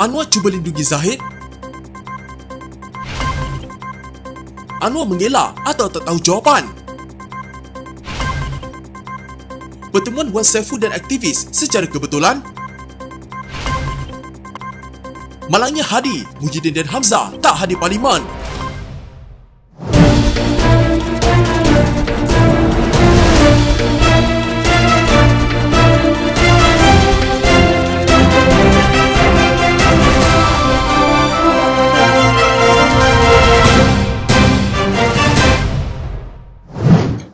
Anwar cuba lindungi Zahid? Anwar mengelak atau tak tahu jawapan? Pertemuan Wan Saiful dan aktivis secara kebetulan? Malangnya Hadi, Muhyiddin dan Hamzah tak hadir parlimen.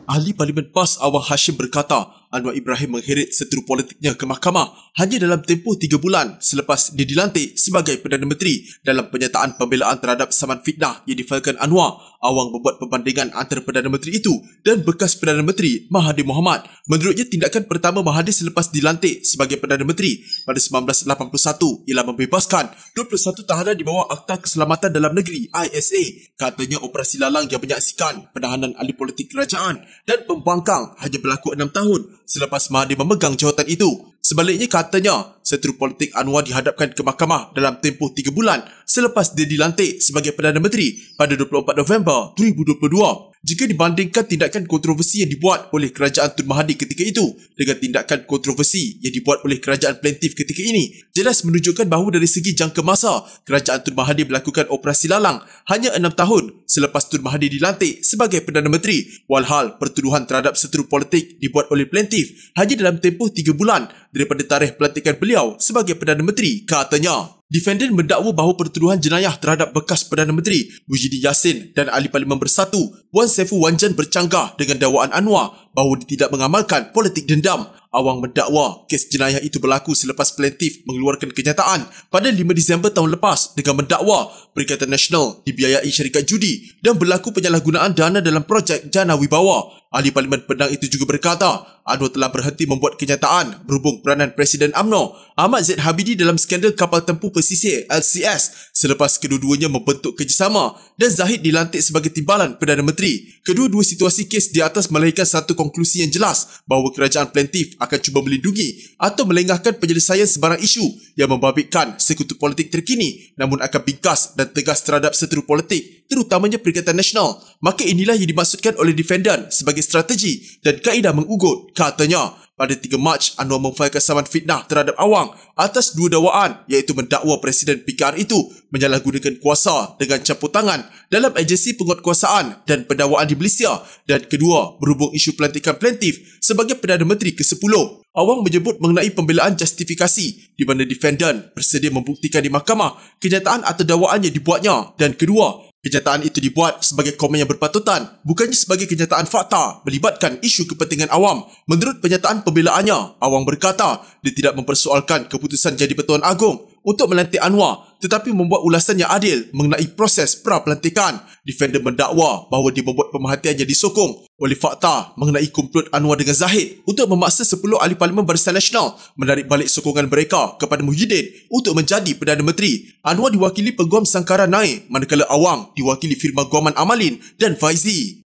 Ahli Parlimen PAS Awang Hashim berkata Anwar Ibrahim mengheret seteru politiknya ke mahkamah hanya dalam tempoh 3 bulan selepas dia dilantik sebagai Perdana Menteri. Dalam pernyataan pembelaan terhadap saman fitnah yang difailkan Anwar, Awang membuat perbandingan antara Perdana Menteri itu dan bekas Perdana Menteri Mahathir Mohamad. Menurutnya, tindakan pertama Mahathir selepas dilantik sebagai Perdana Menteri pada 1981 ialah membebaskan 21 tahanan di bawah Akta Keselamatan Dalam Negeri ISA. Katanya operasi lalang yang menyaksikan penahanan ahli politik kerajaan dan pembangkang hanya berlaku 6 tahun selepas Mahathir memegang jawatan itu. Sebaliknya, katanya seteru politik Anwar dihadapkan ke mahkamah dalam tempoh 3 bulan selepas dia dilantik sebagai Perdana Menteri pada 24 November 2022. Jika dibandingkan tindakan kontroversi yang dibuat oleh kerajaan Tun Mahathir ketika itu dengan tindakan kontroversi yang dibuat oleh kerajaan plaintiff ketika ini, jelas menunjukkan bahawa dari segi jangka masa, kerajaan Tun Mahathir melakukan operasi lalang hanya 6 tahun selepas Tun Mahathir dilantik sebagai Perdana Menteri, walhal pertuduhan terhadap seteru politik dibuat oleh plaintiff hanya dalam tempoh 3 bulan daripada tarikh pelantikan beliau sebagai Perdana Menteri, katanya. Defendant mendakwa bahawa pertuduhan jenayah terhadap bekas Perdana Menteri Muhyiddin Yassin dan Ahli Parlimen Bersatu Wan Saiful Wanjan bercanggah dengan dakwaan Anwar bahawa dia tidak mengamalkan politik dendam. Awang mendakwa kes jenayah itu berlaku selepas plaintiff mengeluarkan kenyataan pada 5 Disember tahun lepas dengan mendakwa Perikatan Nasional dibiayai syarikat judi dan berlaku penyalahgunaan dana dalam projek Jana Wibawa. Ahli Parlimen Penang itu juga berkata Anwar telah berhenti membuat kenyataan berhubung peranan Presiden UMNO Ahmad Zaid Habidi dalam skandal kapal tempur pesisir LCS selepas kedua-duanya membentuk kerjasama dan Zahid dilantik sebagai timbalan Perdana Menteri. Kedua-dua situasi kes di atas melahirkan satu konklusi yang jelas bahawa kerajaan plaintiff akan cuba melindungi atau melengahkan penyelesaian sebarang isu yang membabitkan sekutu politik terkini, namun akan bingkas dan tegas terhadap seteru politik, terutamanya Perikatan Nasional. Maka inilah yang dimaksudkan oleh defendant sebagai strategi dan kaedah mengugut, katanya. Pada 3 Mac, Anwar memfailkan saman fitnah terhadap Awang atas 2 dakwaan, iaitu mendakwa Presiden PKR itu menyalahgunakan kuasa dengan campur tangan dalam agensi penguatkuasaan dan pendakwaan di Malaysia, dan kedua berhubung isu pelantikan plaintiff sebagai Perdana Menteri ke-10. Awang menyebut mengenai pembelaan justifikasi di mana defendant bersedia membuktikan di mahkamah kenyataan atau dakwaan yang dibuatnya, dan kedua, kenyataan itu dibuat sebagai komen yang berpatutan, bukannya sebagai kenyataan fakta melibatkan isu kepentingan awam. Menurut pernyataan pembelaannya, Awang berkata dia tidak mempersoalkan keputusan Jadi Pertuan Agong untuk melantik Anwar, tetapi membuat ulasan yang adil mengenai proses pra-pelantikan. Defender mendakwa bahawa dia membuat pemerhatian yang disokong oleh fakta mengenai komplot Anwar dengan Zahid untuk memaksa 10 ahli Parlimen Barisan Nasional menarik balik sokongan mereka kepada Muhyiddin untuk menjadi Perdana Menteri. Anwar diwakili Peguam Sangkaran Nair, manakala Awang diwakili firma Guaman Amalin dan Faizi.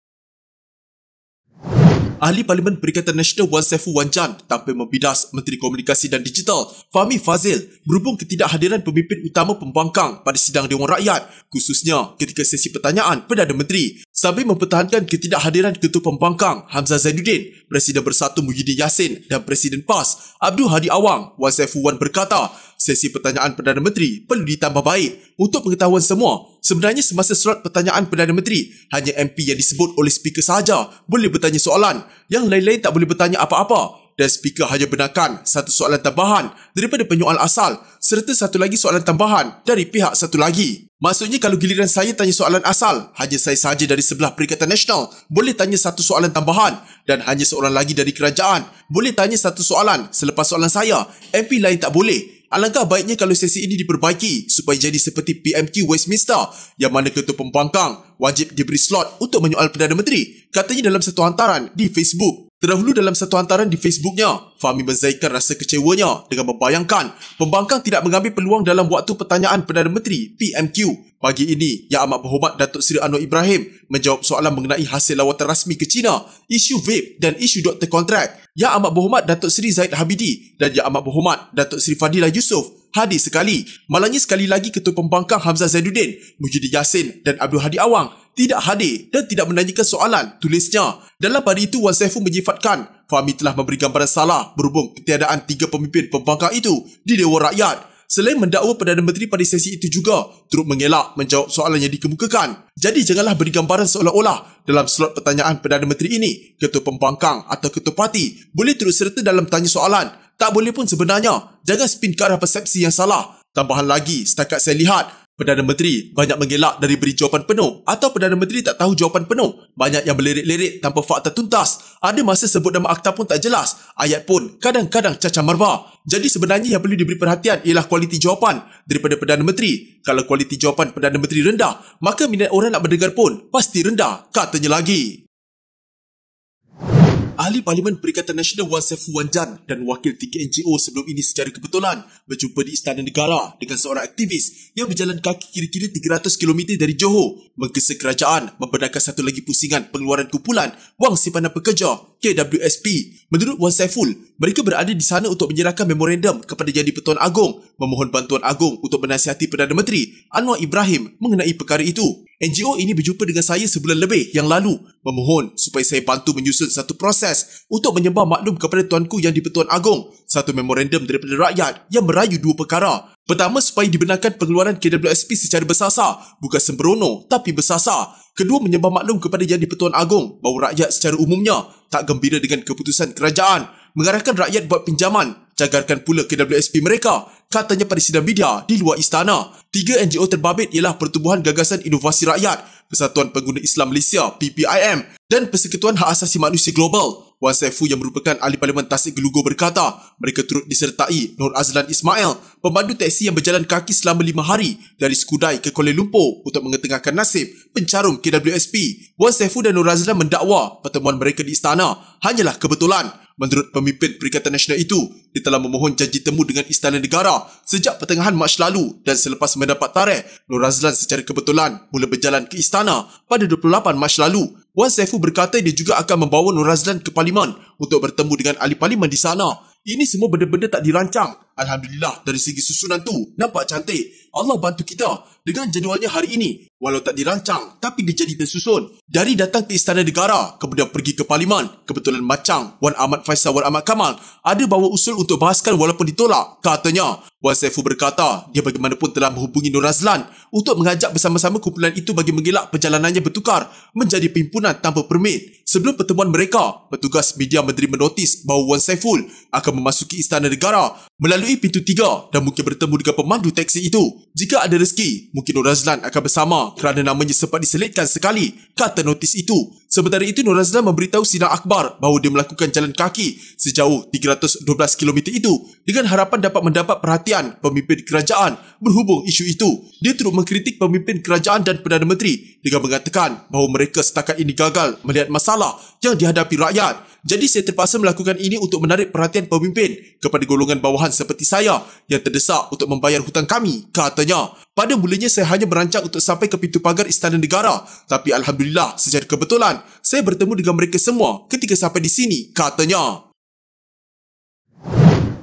Ahli Parlimen Perikatan Nasional Wan Saiful Wanjan tampil membidas Menteri Komunikasi dan Digital Fahmi Fadzil berhubung ketidakhadiran pemimpin utama pembangkang pada sidang Dewan Rakyat, khususnya ketika sesi pertanyaan Perdana Menteri. Sambil mempertahankan ketidakhadiran Ketua Pembangkang Hamzah Zainuddin, Presiden Bersatu Muhyiddin Yassin dan Presiden PAS Abdul Hadi Awang, Wan Saiful Wan berkata sesi pertanyaan Perdana Menteri perlu ditambah baik. Untuk pengetahuan semua, sebenarnya semasa slot pertanyaan Perdana Menteri, hanya MP yang disebut oleh speaker sahaja boleh bertanya soalan. Yang lain-lain tak boleh bertanya apa-apa. Dan speaker hanya benarkan satu soalan tambahan daripada penyoal asal serta satu lagi soalan tambahan dari pihak satu lagi. Maksudnya kalau giliran saya tanya soalan asal, hanya saya sahaja dari sebelah Perikatan Nasional boleh tanya satu soalan tambahan, dan hanya seorang lagi dari kerajaan boleh tanya satu soalan selepas soalan saya. MP lain tak boleh. Alangkah baiknya kalau sesi ini diperbaiki supaya jadi seperti PMQ Westminster yang mana ketua pembangkang wajib diberi slot untuk menyoal Perdana Menteri, katanya dalam satu hantaran di Facebook. Terdahulu dalam satu hantaran di Facebooknya, Fahmi menzairkan rasa kecewanya dengan membayangkan pembangkang tidak mengambil peluang dalam waktu pertanyaan Perdana Menteri PMQ. Pagi ini, Yang Amat Berhormat Datuk Seri Anwar Ibrahim menjawab soalan mengenai hasil lawatan rasmi ke China, isu vape dan isu doktor kontrak. Yang Amat Berhormat Datuk Seri Zahid Habidi dan Yang Amat Berhormat Datuk Seri Fadilah Yusof hadir sekali. Malangnya sekali lagi Ketua Pembangkang Hamzah Zainuddin, Muhyiddin Yassin dan Abdul Hadi Awang tidak hadir dan tidak menanyakan soalan, tulisnya. Dalam pada itu, Wan Saiful menyifatkan Fahmi telah memberi gambaran salah berhubung ketiadaan 3 pemimpin pembangkang itu di Dewan Rakyat. Selain mendakwa Perdana Menteri pada sesi itu juga turut mengelak menjawab soalan yang dikemukakan. Jadi janganlah beri gambaran seolah-olah dalam slot pertanyaan Perdana Menteri ini, Ketua Pembangkang atau Ketua Parti boleh turut serta dalam tanya soalan. Tak boleh pun sebenarnya. Jangan spin ke arah persepsi yang salah. Tambahan lagi, setakat saya lihat, Perdana Menteri banyak mengelak dari beri jawapan penuh atau Perdana Menteri tak tahu jawapan penuh. Banyak yang berlirik-lirik tanpa fakta tuntas. Ada masa sebut nama akta pun tak jelas. Ayat pun kadang-kadang cacah marba. Jadi sebenarnya yang perlu diberi perhatian ialah kualiti jawapan daripada Perdana Menteri. Kalau kualiti jawapan Perdana Menteri rendah, maka minat orang nak mendengar pun pasti rendah, katanya lagi. Ahli Parlimen Perikatan Nasional Wan Saiful Wanjan dan wakil 3 NGO sebelum ini secara kebetulan berjumpa di Istana Negara dengan seorang aktivis yang berjalan kaki kira-kira 300 km dari Johor menggesa kerajaan membenarkan satu lagi pusingan pengeluaran kumpulan Wang Simpanan Pekerja KWSP. Menurut Wan Saiful, mereka berada di sana untuk menyerahkan memorandum kepada Yang di-Pertuan Agong memohon bantuan Agong untuk menasihati Perdana Menteri Anwar Ibrahim mengenai perkara itu. NGO ini berjumpa dengan saya sebulan lebih yang lalu memohon supaya saya bantu menyusun satu proses untuk menyebar maklum kepada Tuanku Yang di-Pertuan Agong satu memorandum daripada rakyat yang merayu 2 perkara. Pertama, supaya dibenarkan pengeluaran KWSP secara bersasar, bukan sembrono tapi bersasar. Kedua, menyebar maklum kepada Yang di-Pertuan Agong bahawa rakyat secara umumnya tak gembira dengan keputusan kerajaan mengarahkan rakyat buat pinjaman, cagarkan pula KWSP mereka, katanya pada sidang media di luar istana. 3 NGO terbabit ialah Pertubuhan Gagasan Inovasi Rakyat, Persatuan Pengguna Islam Malaysia PPIM dan Persekutuan Hak Asasi Manusia Global. Wan Saiful yang merupakan ahli Parlimen Tasik Gelugur berkata, mereka turut disertai Nur Azlan Ismail, pemandu teksi yang berjalan kaki selama 5 hari dari Skudai ke Kuala Lumpur untuk mengetengahkan nasib pencarum KWSP. Wan Saiful dan Nur Azlan mendakwa pertemuan mereka di istana hanyalah kebetulan. Menurut pemimpin Perikatan Nasional itu, dia telah memohon janji temu dengan Istana Negara sejak pertengahan Mac lalu dan selepas mendapat tarikh, Nur Azlan secara kebetulan mula berjalan ke istana pada 28 Mac lalu. Wan Saiful berkata dia juga akan membawa Nur Azlan ke Parlimen untuk bertemu dengan ahli Parlimen di sana. Ini semua benda-benda tak dirancang. Alhamdulillah, dari segi susunan tu nampak cantik. Allah bantu kita dengan jadualnya hari ini. Walau tak dirancang, tapi dia jadi tersusun. Dari datang ke Istana Negara, kemudian pergi ke Parlimen. Kebetulan macam Wan Ahmad Faisal Wan Ahmad Kamal ada bawa usul untuk bahaskan walaupun ditolak, katanya. Wan Saiful berkata, dia bagaimanapun telah menghubungi Nur Azlan untuk mengajak bersama-sama kumpulan itu bagi mengelak perjalanannya bertukar menjadi pimpinan tanpa permit. Sebelum pertemuan mereka, petugas media menteri menotis bahawa Wan Saiful akan memasuki Istana Negara melalui pintu 3 dan mungkin bertemu dengan pemandu teksi itu. Jika ada rezeki, mungkin Nur Azlan akan bersama kerana namanya sempat diselitkan sekali, kata notis itu. Sementara itu, Nur Azlan memberitahu sidang akhbar bahawa dia melakukan jalan kaki sejauh 312 km itu dengan harapan dapat mendapat perhatian pemimpin kerajaan berhubung isu itu. Dia turut mengkritik pemimpin kerajaan dan Perdana Menteri dengan mengatakan bahawa mereka setakat ini gagal melihat masalah yang dihadapi rakyat. Jadi saya terpaksa melakukan ini untuk menarik perhatian pemimpin kepada golongan bawahan seperti saya yang terdesak untuk membayar hutang kami, katanya. Pada mulanya saya hanya merancang untuk sampai ke pintu pagar Istana Negara, tapi Alhamdulillah secara kebetulan saya bertemu dengan mereka semua ketika sampai di sini, katanya.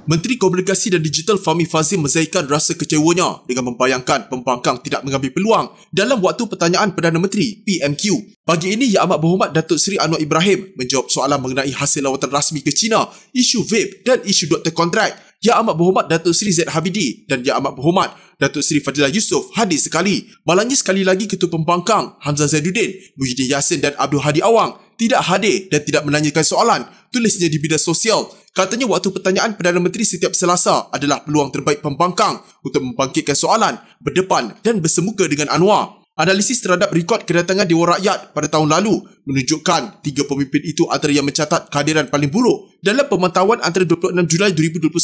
Menteri Komunikasi dan Digital Fahmi Fadzil menzahirkan rasa kecewanya dengan membayangkan pembangkang tidak mengambil peluang dalam waktu pertanyaan Perdana Menteri PMQ. Pagi ini, Yang Amat Berhormat Datuk Seri Anwar Ibrahim menjawab soalan mengenai hasil lawatan rasmi ke China, isu vape dan isu doktor kontrak. Yang Amat Berhormat Datuk Seri Z. Habibie dan Yang Amat Berhormat Datuk Seri Fadilah Yusof hadir sekali. Malangnya sekali lagi Ketua Pembangkang Hamzah Zainuddin, Muhyiddin Yassin dan Abdul Hadi Awang tidak hadir dan tidak menanyakan soalan, tulisnya di media sosial. Katanya waktu pertanyaan Perdana Menteri setiap Selasa adalah peluang terbaik pembangkang untuk membangkitkan soalan, berdepan dan bersemuka dengan Anwar. Analisis terhadap rekod kedatangan Dewan Rakyat pada tahun lalu menunjukkan 3 pemimpin itu antara yang mencatat kehadiran paling buruk dalam pemantauan antara 26 Julai 2021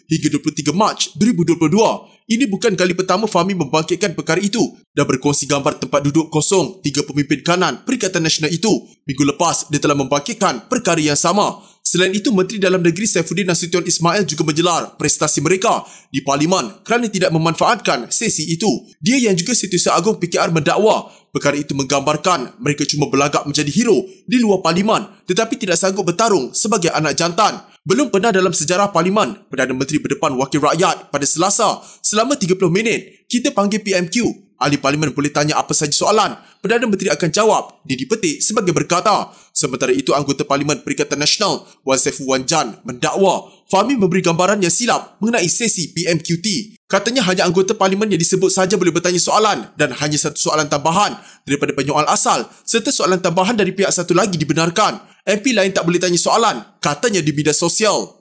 hingga 23 Mac 2022. Ini bukan kali pertama Fahmi membangkitkan perkara itu dan berkongsi gambar tempat duduk kosong 3 pemimpin kanan Perikatan Nasional itu. Minggu lepas, dia telah membangkitkan perkara yang sama. Selain itu, Menteri Dalam Negeri Saifuddin Nasution Ismail juga menjelar prestasi mereka di Parlimen kerana tidak memanfaatkan sesi itu. Dia yang juga Setiausaha Agung PKR mendakwa perkara itu menggambarkan mereka cuma berlagak menjadi hero di luar Parlimen tetapi tidak sanggup bertarung sebagai anak jantan. Belum pernah dalam sejarah Parlimen Perdana Menteri berdepan wakil rakyat pada Selasa selama 30 minit. Kita panggil PMQ. Ahli Parlimen boleh tanya apa saja soalan. Perdana Menteri akan jawab. Dia dipetik sebagai berkata. Sementara itu, anggota Parlimen Perikatan Nasional Wan Saiful Wan Jan mendakwa Fahmi memberi gambaran yang silap mengenai sesi PMQT. Katanya hanya anggota Parlimen yang disebut saja boleh bertanya soalan dan hanya satu soalan tambahan daripada penyoal asal serta soalan tambahan dari pihak satu lagi dibenarkan. MP lain tak boleh tanya soalan, katanya di media sosial.